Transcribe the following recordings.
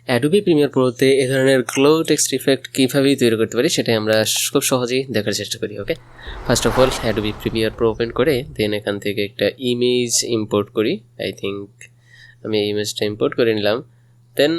Adobe Premiere প্রোতে এই ধরনের glow text effect কীভাবে তৈরি করতে পারি সেটাই আমরা খুব সহজেই দেখার চেষ্টা করি। Okay, first of all Adobe Premiere Pro open করে দেন এখান থেকে একটা ইমেজ ইম্পোর্ট করি। আই থিঙ্ক আমি এই ইমেজটা ইম্পোর্ট করে নিলাম। দেন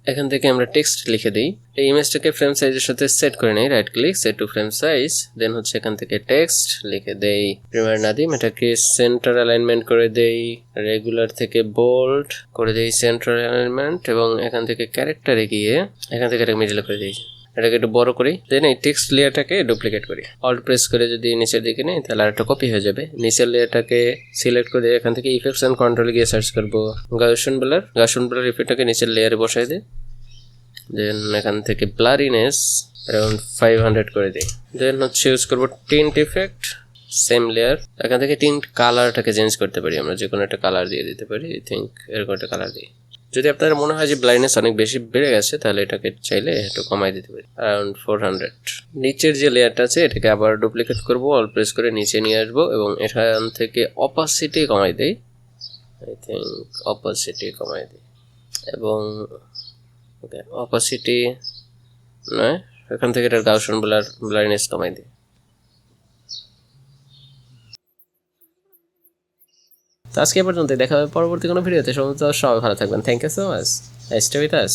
এখান থেকে আমরা টেক্সট লিখে দিই। এই ইমেজটাকে ফ্রেম সাইজের সাথে সেট করে নিই, right click, set to frame size. Then হচ্ছে এখান থেকে টেক্সট লিখে দেই, প্রিমিয়ার না দিই, এটাকে সেন্টার অ্যালাইনমেন্ট করে দেই, রেগুলার থেকে বোল্ড করে দেই সেন্টার অ্যালাইনমেন্ট, এবং এখান থেকে ক্যারেক্টারে গিয়ে এখান থেকে এটা মিডলে করে দিই, এটাকে একটু বড় করি। দেন এই টেক্সট লেয়ারটাকে ডুপ্লিকেট করি, অল্ট প্রেস করে যদি নিচের দিকে নেই তাহলে আর একটা কপি হয়ে যাবে। নিচের লেয়ারটাকে সিলেক্ট করে এখান থেকে ইফেক্টস অ্যান্ড কন্ট্রোলে গিয়ে সার্চ করবো গাউসিয়ান ব্লার ইফেক্টটাকে নিচের লেয়ারে বসাই দিই। দেন এখান থেকে ব্লারিনেস অ্যারাউন্ড 500 করে দিই। দেন হচ্ছে ইউজ করবো টিন্ট ইফেক্ট, সেম লেয়ার। এখান থেকে টিন্ট কালারটাকে চেঞ্জ করতে পারি, আমরা যে কোনো একটা কালার দিয়ে দিতে পারি। আই থিঙ্ক এরকম একটা কালার দিই। যদি আপনার মনে হয় যে ব্লাইন্ডনেস অনেক বেশি বেড়ে গেছে তাহলে এটাকে চাইলে একটু কমাই দিতে পারি, অ্যারাউন্ড 400। নিচের যে লেয়ারটা আছে এটাকে আবার ডুপ্লিকেট করবো, অল প্রেস করে নিচে নিয়ে আসবো এবং এখান থেকে অপাসিটি কমাই দিই। আই থিঙ্ক অপাসিটি কমাই দিই এবং ওকে অপাসিটি নয়, এখান থেকে এটার গাউসিয়ান ব্লারনেস কমাই দিই। তো আজকে পর্যন্ত, দেখা হবে পরবর্তী কোনো ভিডিওতে। সবাই ভালো থাকবেন। Thank you so much, stay with us.